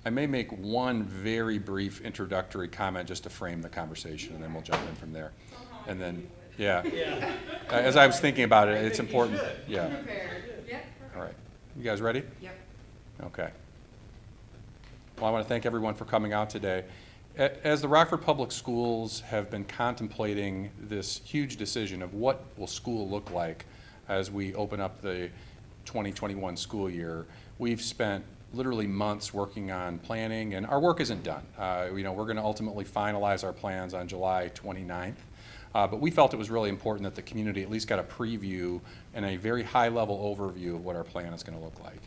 I may make one very brief introductory comment just to frame the conversation, and then we'll jump in from there. And then, yeah. As I was thinking about it, it's important. Yeah. Yep. All right. You guys ready? Yep. Okay. Well, I want to thank everyone for coming out today. As the Rockford Public Schools have been contemplating this huge decision of what will school look like as we open up the 2021 school year, we've spent literally months working on planning, and our work isn't done. We're going to ultimately finalize our plans on July 29th. But we felt it was really important that the community at least got a preview and a very high-level overview of what our plan is going to look like.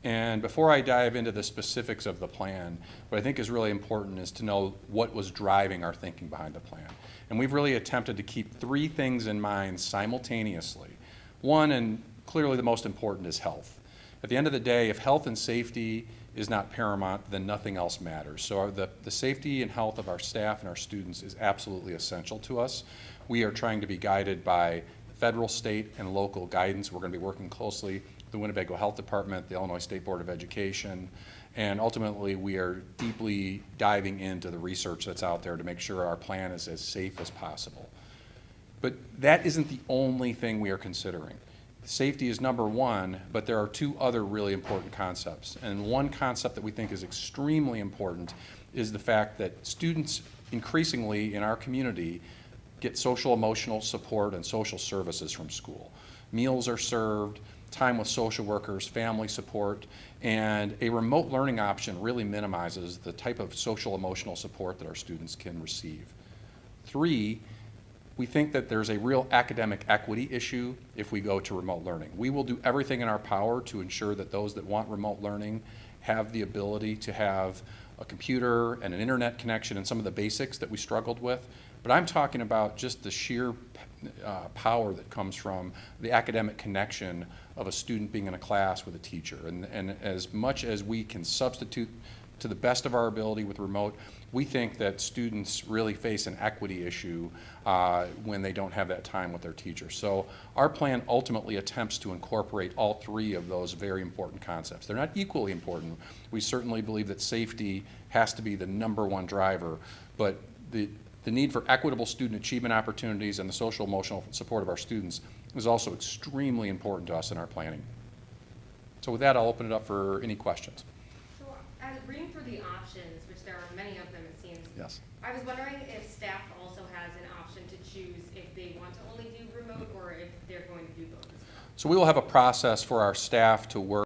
And before I dive into the specifics of the plan, what I think is really important is to know what was driving our thinking behind the plan. And we've really attempted to keep three things in mind simultaneously. One, and clearly the most important, is health. At the end of the day, if health and safety is not paramount, then nothing else matters. So the safety and health of our staff and our students is absolutely essential to us. We are trying to be guided by federal, state, and local guidance. We're going to be working closely with the Winnebago Health Department, the Illinois State Board of Education, and ultimately we are deeply diving into the research that's out there to make sure our plan is as safe as possible. But that isn't the only thing we are considering. Safety is number one, but there are two other really important concepts. And one concept that we think is extremely important is the fact that students increasingly in our community get social emotional support and social services from school. Meals are served, time with social workers, family support, and a remote learning option really minimizes the type of social emotional support that our students can receive. Three, we think that there's a real academic equity issue if we go to remote learning. We will do everything in our power to ensure that those that want remote learning have the ability to have a computer and an internet connection and some of the basics that we struggled with. But I'm talking about just the sheer power that comes from the academic connection of a student being in a class with a teacher. And as much as we can substitute to the best of our ability with remote, we think that students really face an equity issue when they don't have that time with their teacher. So our plan ultimately attempts to incorporate all three of those very important concepts. They're not equally important. We certainly believe that safety has to be the number one driver, but the need for equitable student achievement opportunities and the social emotional support of our students is also extremely important to us in our planning. So with that, I'll open it up for any questions. So as reading through the options, which there are many of them it seems, Yes. I was wondering if staff also has an option to choose if they want to only do remote or if they're going to do both as well. So we will have a process for our staff to work